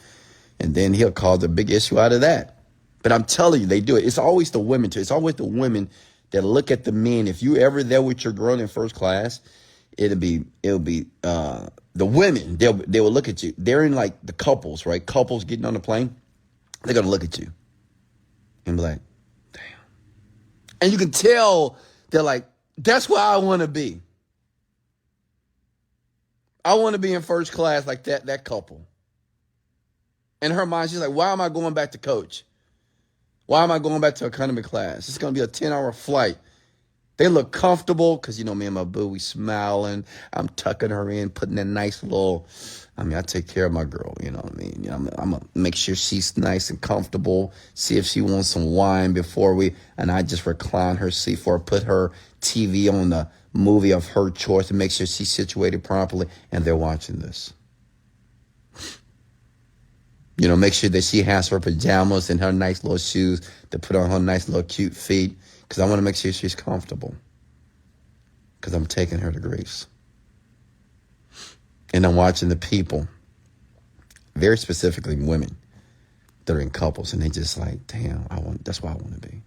And then he'll cause a big issue out of that. But I'm telling you, they do it. It's always the women, too. It's always the women that look at the men. If you ever there with your girl in first class, it'll be the women, they will look at you. They're in like the couples, right? Couples getting on the plane. They're going to look at you and be like, damn. And you can tell they're like, that's where I want to be. I want to be in first class like that couple. In her mind, she's like, why am I going back to coach? Why am I going back to economy class? It's going to be a 10-hour flight. They look comfortable because, me and my boo, we smiling. I'm tucking her in, putting that nice little, I take care of my girl, you know what I mean? I'm going to make sure she's nice and comfortable, see if she wants some wine and I just recline her seat for her, put her TV on the movie of her choice and make sure she's situated properly, and they're watching this. Make sure that she has her pajamas and her nice little shoes to put on her nice little cute feet. Because I want to make sure she's comfortable. Because I'm taking her to Greece. And I'm watching the people, very specifically women, that are in couples. And they just like, damn, that's where I want to be.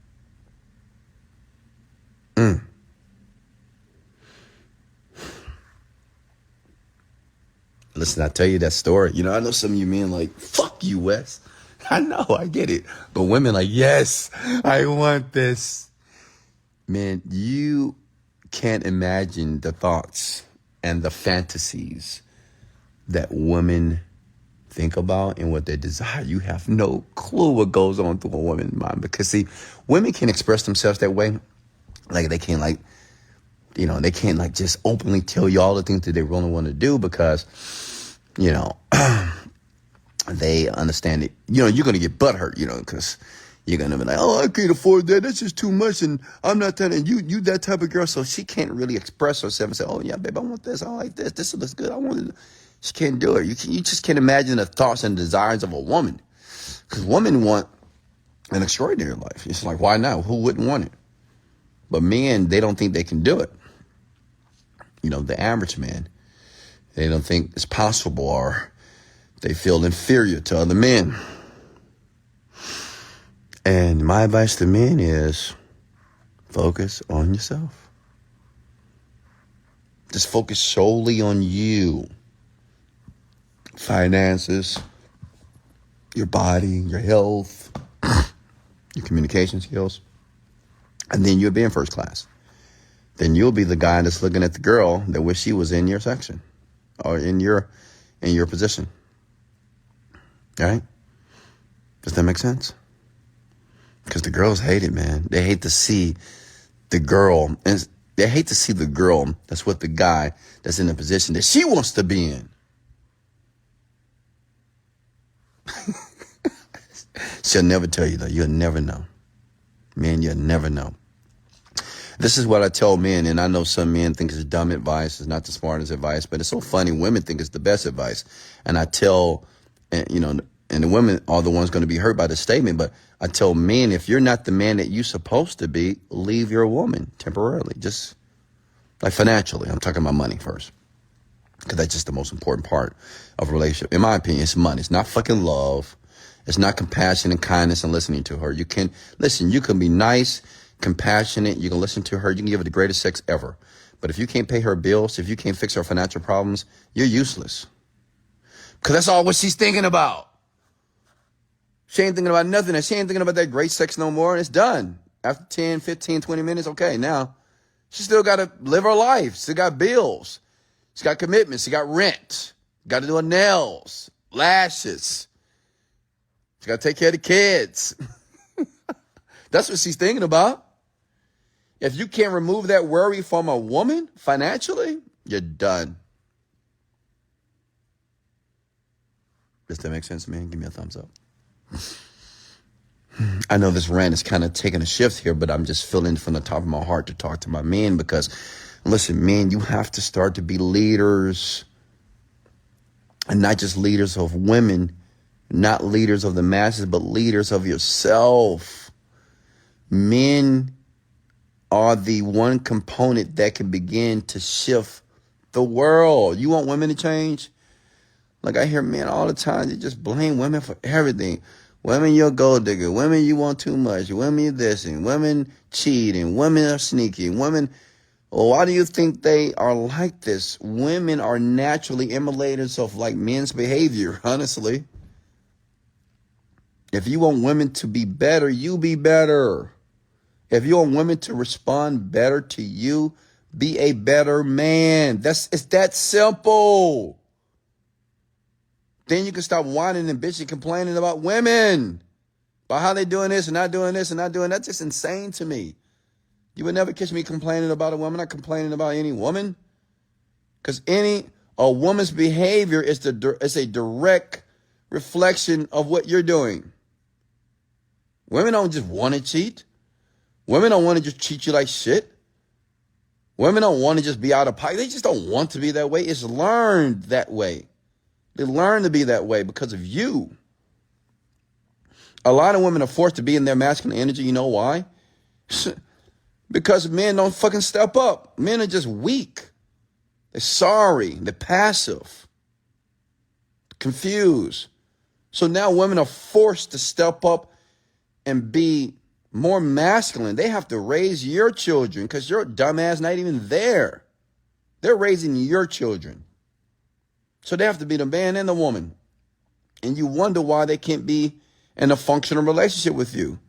Listen, I tell you that story. I know some of you men like, fuck you, Wes. I know, I get it. But women like, yes, I want this. Man, you can't imagine the thoughts and the fantasies that women think about and what they desire. You have no clue what goes on through a woman's mind. Because, see, women can express themselves that way. Like, they can't, they can't, just openly tell you all the things that they really want to do because, they understand it. You're going to get butthurt, because you're going to be like, oh, I can't afford that. That's just too much. And I'm not that. And you that type of girl. So she can't really express herself and say, oh, yeah, babe, I want this. I like this. This looks good. I want it. She can't do it. You just can't imagine the thoughts and desires of a woman. Because women want an extraordinary life. It's like, why not? Who wouldn't want it? But men, they don't think they can do it. The average man, they don't think it's possible, or they feel inferior to other men. And my advice to men is focus on yourself. Just focus solely on you. Finances, your body, your health, your communication skills. And then you'll be in first class. Then you'll be the guy that's looking at the girl that wish she was in your section or in your position. All right? Does that make sense? Because the girls hate it, man. They hate to see the girl, and they hate to see the girl that's with the guy that's in the position that she wants to be in. She'll never tell you, though. You'll never know. Man, you'll never know. This is what I tell men, and I know some men think it's dumb advice. It's not the smartest advice, but it's so funny. Women think it's the best advice. And I tell, and the women are the ones going to be hurt by the statement, but I tell men, if you're not the man that you're supposed to be, leave your woman temporarily. Just like financially. I'm talking about money first. Because that's just the most important part of a relationship. In my opinion, it's money. It's not fucking love. It's not compassion and kindness and listening to her. You can listen. You can be nice, compassionate. You can listen to her. You can give her the greatest sex ever. But if you can't pay her bills, if you can't fix her financial problems, you're useless. Because that's all what she's thinking about. She ain't thinking about nothing. She ain't thinking about that great sex no more. And it's done. After 10, 15, 20 minutes, okay, now she still got to live her life. She got bills. She got commitments. She got rent. Got to do her nails, lashes. She got to take care of the kids. That's what she's thinking about. If you can't remove that worry from a woman financially, you're done. Does that make sense, man? Give me a thumbs up. I know this rant is kind of taking a shift here, but I'm just feeling from the top of my heart to talk to my men because, listen, men, you have to start to be leaders, and not just leaders of women, not leaders of the masses, but leaders of yourself. Men are the one component that can begin to shift the world. You want women to change? Like I hear men all the time, they just blame women for everything. Women, you're a gold digger. Women, you want too much. Women, you're this. And women cheat. And women are sneaky. And women, well, why do you think they are like this? Women are naturally emulators of like men's behavior, honestly. If you want women to be better, you be better. If you want women to respond better to you, be a better man. It's that simple. Then you can stop whining and bitching, complaining about women, about how they doing this and not doing this and not doing that. That's just insane to me. You would never catch me complaining about a woman. I'm not complaining about any woman, because a woman's behavior is a direct reflection of what you're doing. Women don't just want to cheat. Women don't want to just treat you like shit. Women don't want to just be out of pocket. They just don't want to be that way. It's learned that way. They learn to be that way because of you. A lot of women are forced to be in their masculine energy. You know why? Because men don't fucking step up. Men are just weak. They're sorry. They're passive. Confused. So now women are forced to step up and be more masculine. They have to raise your children because your dumbass not even there. They're raising your children. So they have to be the man and the woman. And you wonder why they can't be in a functional relationship with you.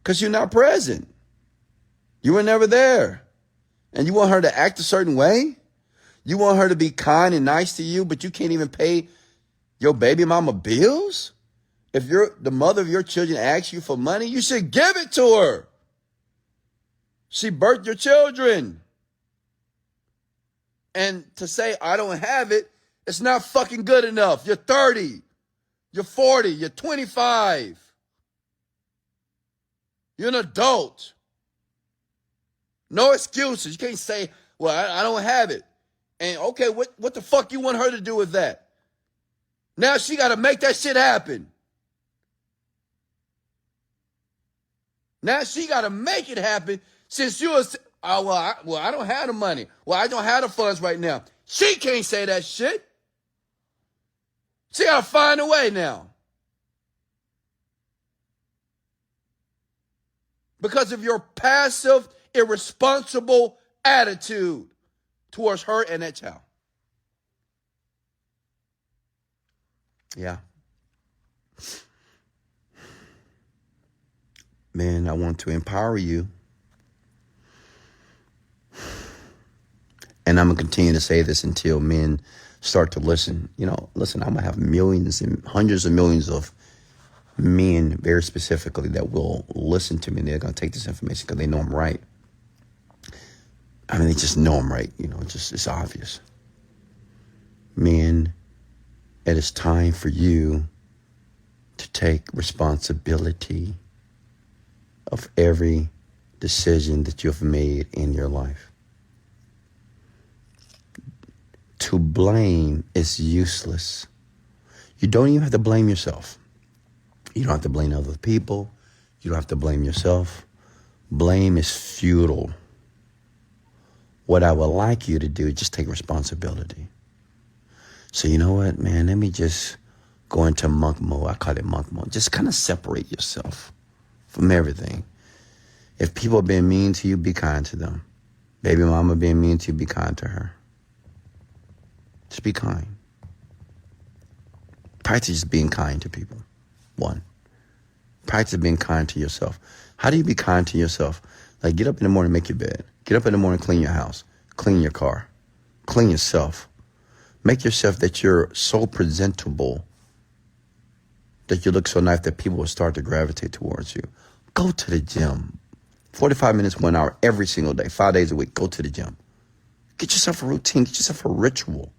Because you're not present. You were never there. And you want her to act a certain way? You want her to be kind and nice to you, but you can't even pay your baby mama bills? If the mother of your children asks you for money, you should give it to her. She birthed your children. And to say, I don't have it, it's not fucking good enough. You're 30. You're 40. You're 25. You're an adult. No excuses. You can't say, well, I don't have it. And okay, what the fuck you want her to do with that? Now she got to make that shit happen. Now she got to make it happen since you was, I don't have the money. Well, I don't have the funds right now. She can't say that shit. She got to find a way now. Because of your passive, irresponsible attitude towards her and that child. Yeah. Man, I want to empower you. And I'm going to continue to say this until men start to listen. Listen, I'm going to have millions and hundreds of millions of men very specifically that will listen to me. They're going to take this information because they know I'm right. I mean, they just know I'm right. It's obvious. Men, it is time for you to take responsibility of every decision that you've made in your life. To blame is useless. You don't even have to blame yourself. You don't have to blame other people. You don't have to blame yourself. Blame is futile. What I would like you to do is just take responsibility. So you know what, man, let me just go into monk mode. I call it monk mode. Just kind of separate yourself from everything. If people are being mean to you, be kind to them. Baby mama being mean to you, be kind to her. Just be kind. Practice just being kind to people. 1. Practice being kind to yourself. How do you be kind to yourself? Like, get up in the morning, make your bed. Get up in the morning, clean your house. Clean your car. Clean yourself. Make yourself that you're so presentable that you look so nice that people will start to gravitate towards you. Go to the gym. 45 minutes, 1 hour, every single day, 5 days a week. Go to the gym. Get yourself a routine. Get yourself a ritual.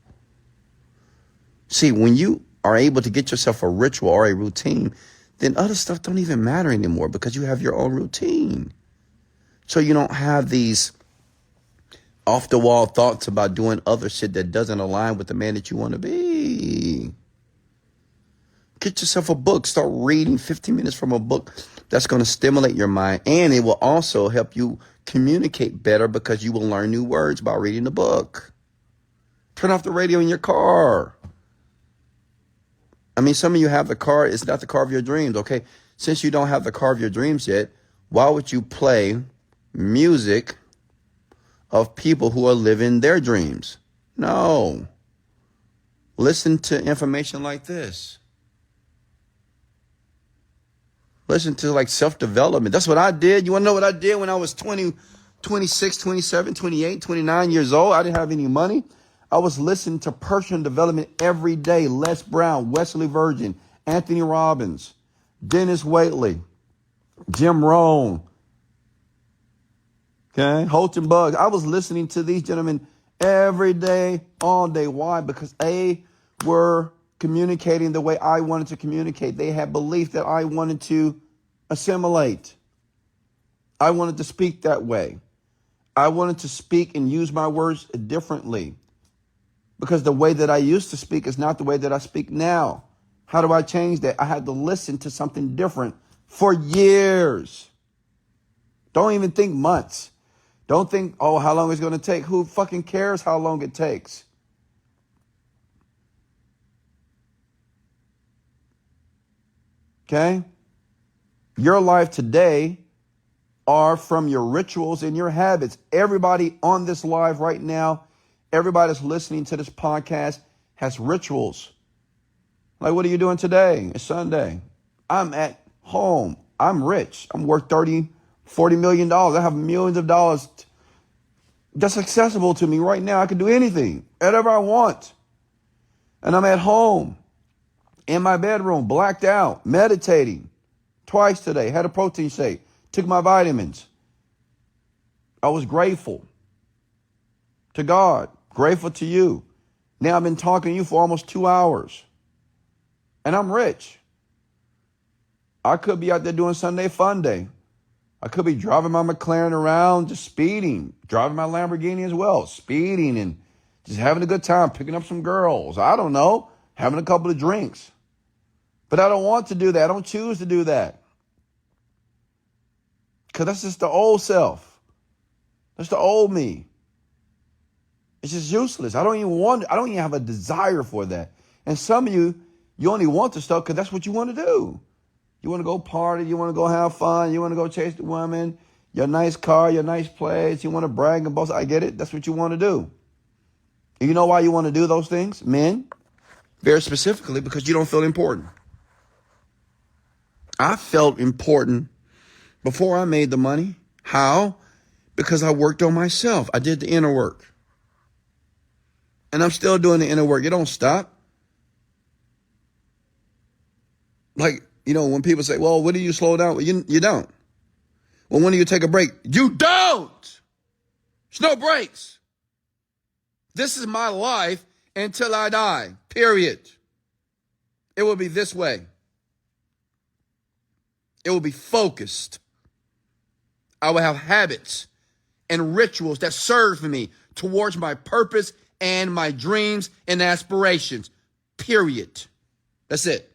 See, when you are able to get yourself a ritual or a routine, then other stuff don't even matter anymore because you have your own routine. So you don't have these off-the-wall thoughts about doing other shit that doesn't align with the man that you want to be. Get yourself a book. Start reading 15 minutes from a book that's going to stimulate your mind, and it will also help you communicate better because you will learn new words by reading the book. Turn off the radio in your car. I mean, some of you have the car. It's not the car of your dreams, okay? Since you don't have the car of your dreams yet, why would you play music of people who are living their dreams? No. Listen to information like this. Listen to like self-development. That's what I did. You want to know what I did when I was 20, 26, 27, 28, 29 years old? I didn't have any money. I was listening to personal development every day. Les Brown, Wesley Virgin, Anthony Robbins, Dennis Waitley, Jim Rohn, okay, Holton Buggs. I was listening to these gentlemen every day, all day. Why? Because they were communicating the way I wanted to communicate. They had belief that I wanted to assimilate. I wanted to speak that way. I wanted to speak and use my words differently because the way that I used to speak is not the way that I speak now. How do I change that? I had to listen to something different for years. Don't even think months. Don't think, oh, how long it's going to take. Who fucking cares how long it takes? Okay? Your life today are from your rituals and your habits. Everybody on this live right now, everybody that's listening to this podcast has rituals. Like, what are you doing today? It's Sunday. I'm at home. I'm rich. I'm worth $30, $40 million. I have millions of dollars that's accessible to me right now. I can do anything, whatever I want. And I'm at home, in my bedroom, blacked out, meditating twice today, had a protein shake, took my vitamins. I was grateful to God, grateful to you. Now I've been talking to you for almost 2 hours, and I'm rich. I could be out there doing Sunday Fun Day. I could be driving my McLaren around, just speeding, driving my Lamborghini as well, speeding and just having a good time, picking up some girls. I don't know, having a couple of drinks. But I don't want to do that. I don't choose to do that. Because that's just the old self. That's the old me. It's just useless. I don't even have a desire for that. And some of you only want the stuff because that's what you want to do. You want to go party. You want to go have fun. You want to go chase the woman. Your nice car, your nice place. You want to brag and boast. I get it. That's what you want to do. And you know why you want to do those things, men? Very specifically because you don't feel important. I felt important before I made the money. How? Because I worked on myself. I did the inner work. And I'm still doing the inner work. It don't stop. Like, when people say, well, when do you slow down? Well, you don't. Well, when do you take a break? You don't. There's no breaks. This is my life until I die, period. It will be this way. It will be focused. I will have habits and rituals that serve me towards my purpose and my dreams and aspirations, period. That's it.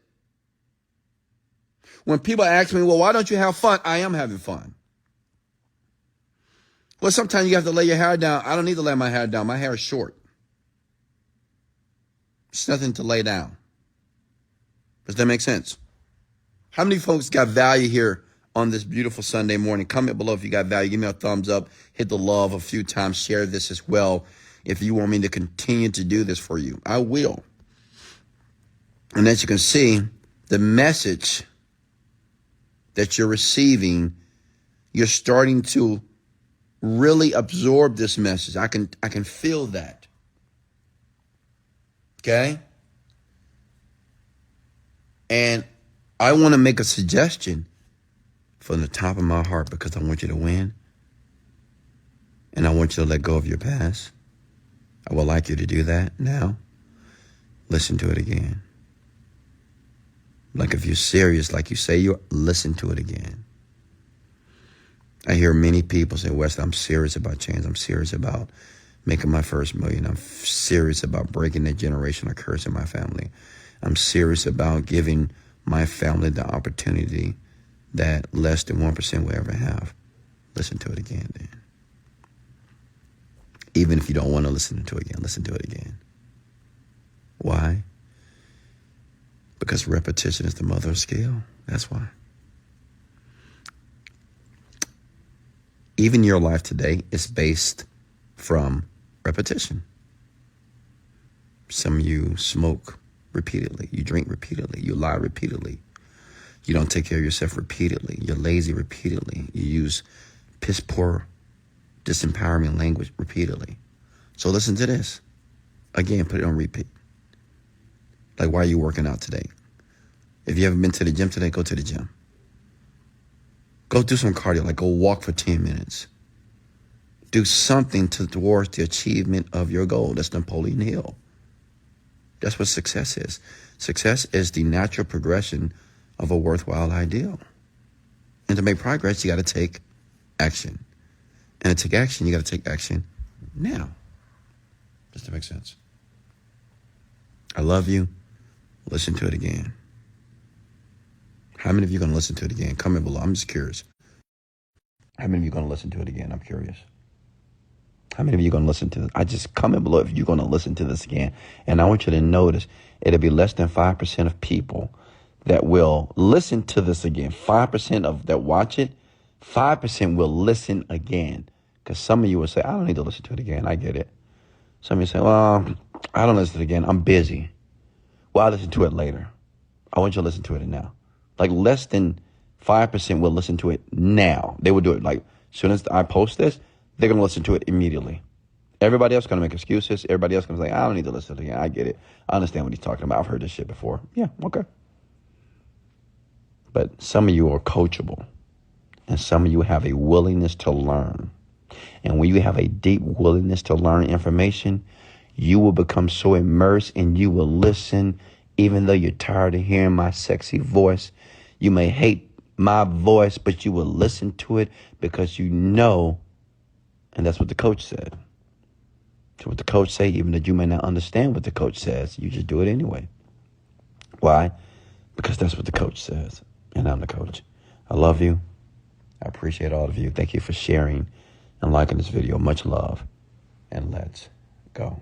When people ask me, well, why don't you have fun? I am having fun. Well, sometimes you have to lay your hair down. I don't need to lay my hair down. My hair is short. It's nothing to lay down. that make sense? How many folks got value here on this beautiful Sunday morning? Comment below if you got value. Give me a thumbs up. Hit the love a few times. Share this as well if you want me to continue to do this for you. I will. And as you can see, the message that you're receiving, you're starting to really absorb this message. I can feel that. Okay? And I want to make a suggestion from the top of my heart because I want you to win. And I want you to let go of your past. I would like you to do that now. Listen to it again. Like if you're serious, like you say you listen to it again. I hear many people say, Wesley, I'm serious about change. I'm serious about making my first million. I'm serious about breaking the generational curse in my family. I'm serious about giving my family the opportunity that less than 1% will ever have. Listen to it again, then. Even if you don't want to listen to it again, listen to it again. Why? Because repetition is the mother of skill. That's why. Even your life today is based from repetition. Some of you smoke repeatedly. You drink repeatedly. You lie repeatedly. You don't take care of yourself repeatedly. You're lazy repeatedly. You use piss poor, disempowering language repeatedly. So listen to this. Again, put it on repeat. Like, why are you working out today? If you haven't been to the gym today, go to the gym. Go do some cardio, like go walk for 10 minutes. Do something towards the achievement of your goal. That's Napoleon Hill. That's what success is. Success is the natural progression of a worthwhile ideal. And to make progress, you got to take action. And to take action, you got to take action now. Does that make sense? I love you. Listen to it again. How many of you are going to listen to it again? Comment below. I'm just curious. How many of you are going to listen to it again? I'm curious. How many of you are going to listen to this? I just comment below if you're going to listen to this again. And I want you to notice it'll be less than 5% of people that will listen to this again. 5% of that watch it, 5% will listen again. Because some of you will say, I don't need to listen to it again. I get it. Some of you say, well, I don't listen to it again. I'm busy. Well, I'll listen to it later. I want you to listen to it now. Like less than 5% will listen to it now. They will do it like as soon as I post this, they're going to listen to it immediately. Everybody else is going to make excuses. Everybody else is going to say, I don't need to listen to it again. I get it. I understand what he's talking about. I've heard this shit before. Yeah, okay. But some of you are coachable. And some of you have a willingness to learn. And when you have a deep willingness to learn information, you will become so immersed and you will listen even though you're tired of hearing my sexy voice. You may hate my voice, but you will listen to it because you know, and that's what the coach said. So what the coach say, even though you may not understand what the coach says, you just do it anyway. Why? Because that's what the coach says, and I'm the coach. I love you. I appreciate all of you. Thank you for sharing and liking this video. Much love, and let's go.